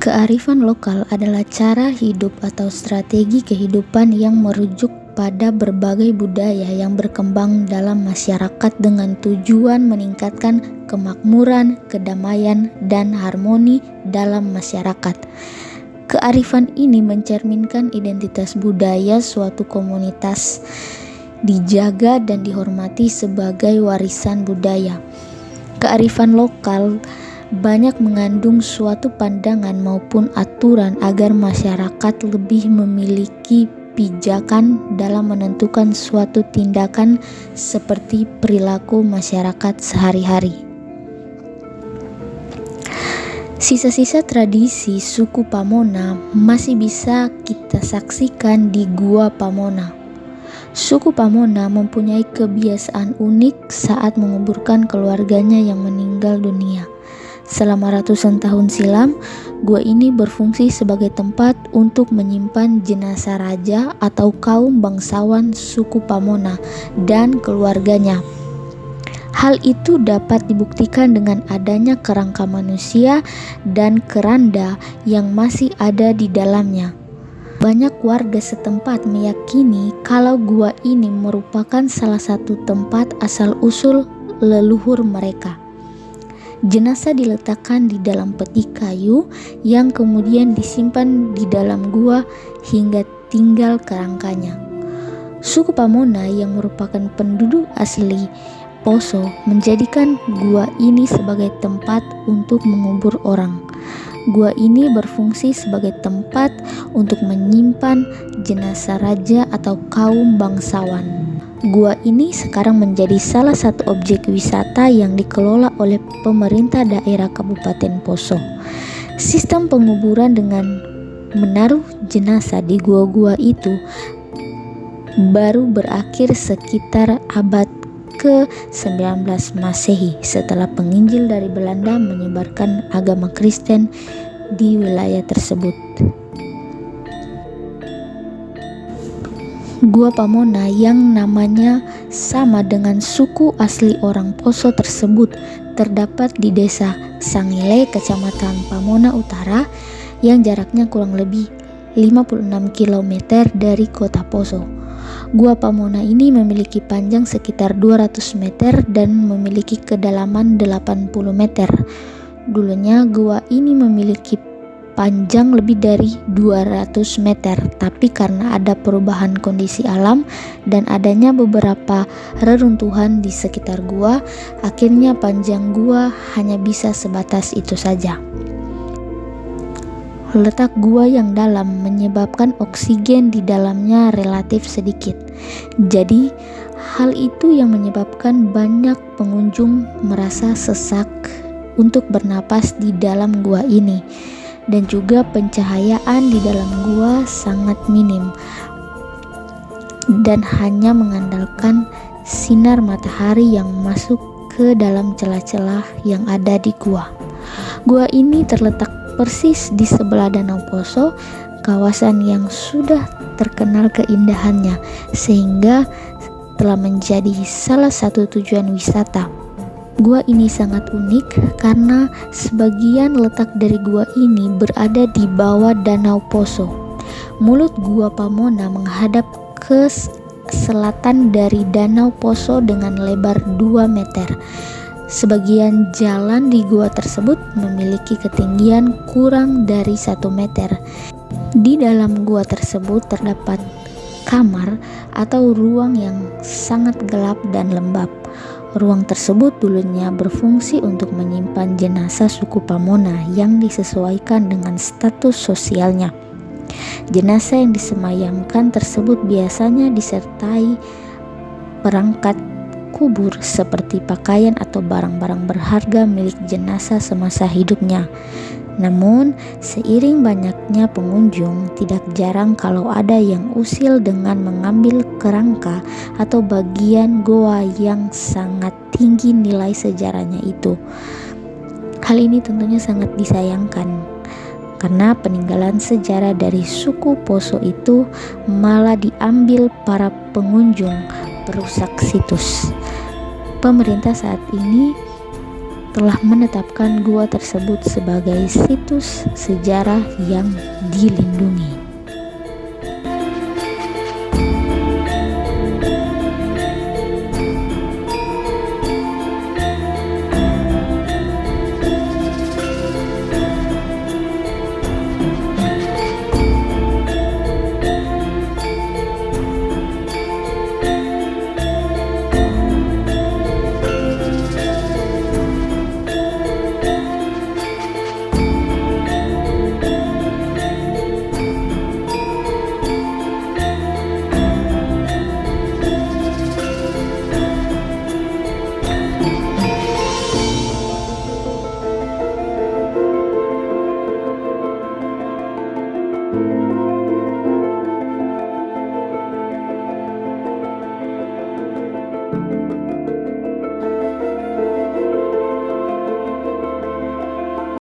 Kearifan lokal adalah cara hidup atau strategi kehidupan yang merujuk pada berbagai budaya yang berkembang dalam masyarakat dengan tujuan meningkatkan kemakmuran, kedamaian, dan harmoni dalam masyarakat. Kearifan ini mencerminkan identitas budaya suatu komunitas, dijaga dan dihormati sebagai warisan budaya. Kearifan lokal banyak mengandung suatu pandangan maupun aturan agar masyarakat lebih memiliki pijakan dalam menentukan suatu tindakan seperti perilaku masyarakat sehari-hari. Sisa-sisa tradisi suku Pamona masih bisa kita saksikan di Gua Pamona. Suku Pamona mempunyai kebiasaan unik saat menguburkan keluarganya yang meninggal dunia. Selama ratusan tahun silam, gua ini berfungsi sebagai tempat untuk menyimpan jenazah raja atau kaum bangsawan suku Pamona dan keluarganya. Hal itu dapat dibuktikan dengan adanya kerangka manusia dan keranda yang masih ada di dalamnya. Banyak warga setempat meyakini kalau gua ini merupakan salah satu tempat asal-usul leluhur mereka. Jenazah diletakkan di dalam peti kayu yang kemudian disimpan di dalam gua hingga tinggal kerangkanya. Suku Pamona yang merupakan penduduk asli Poso menjadikan gua ini sebagai tempat untuk mengubur orang. Gua ini berfungsi sebagai tempat untuk menyimpan jenazah raja atau kaum bangsawan. Gua ini sekarang menjadi salah satu objek wisata yang dikelola oleh pemerintah daerah Kabupaten Poso. Sistem penguburan dengan menaruh jenazah di gua-gua itu baru berakhir sekitar abad ke-19 Masehi setelah penginjil dari Belanda menyebarkan agama Kristen di wilayah tersebut. Gua Pamona yang namanya sama dengan suku asli orang Poso tersebut terdapat di desa Sangile, kecamatan Pamona Utara yang jaraknya kurang lebih 56 km dari kota Poso. Gua Pamona ini memiliki panjang sekitar 200 meter dan memiliki kedalaman 80 meter. Dulunya gua ini memiliki panjang lebih dari 200 meter, tapi karena ada perubahan kondisi alam dan adanya beberapa reruntuhan di sekitar gua, akhirnya panjang gua hanya bisa sebatas itu saja. Letak gua yang dalam menyebabkan oksigen di dalamnya relatif sedikit. Jadi, hal itu yang menyebabkan banyak pengunjung merasa sesak untuk bernapas di dalam gua ini. Dan juga pencahayaan di dalam gua sangat minim dan hanya mengandalkan sinar matahari yang masuk ke dalam celah-celah yang ada di gua. Gua ini terletak persis di sebelah Danau Poso, kawasan yang sudah terkenal keindahannya sehingga telah menjadi salah satu tujuan wisata. Gua ini sangat unik karena sebagian letak dari gua ini berada di bawah Danau Poso. Mulut Gua Pamona menghadap ke selatan dari Danau Poso dengan lebar 2 meter. Sebagian jalan di gua tersebut memiliki ketinggian kurang dari 1 meter. Di dalam gua tersebut terdapat kamar atau ruang yang sangat gelap dan lembab. Ruang tersebut dulunya berfungsi untuk menyimpan jenazah suku Pamona yang disesuaikan dengan status sosialnya. Jenazah yang disemayamkan tersebut biasanya disertai perangkat kubur seperti pakaian atau barang-barang berharga milik jenazah semasa hidupnya. Namun, seiring banyaknya pengunjung, tidak jarang kalau ada yang usil dengan mengambil kerangka atau bagian goa yang sangat tinggi nilai sejarahnya itu. Hal ini tentunya sangat disayangkan, karena peninggalan sejarah dari suku Poso itu malah diambil para pengunjung perusak situs. Pemerintah saat ini telah menetapkan gua tersebut sebagai situs sejarah yang dilindungi.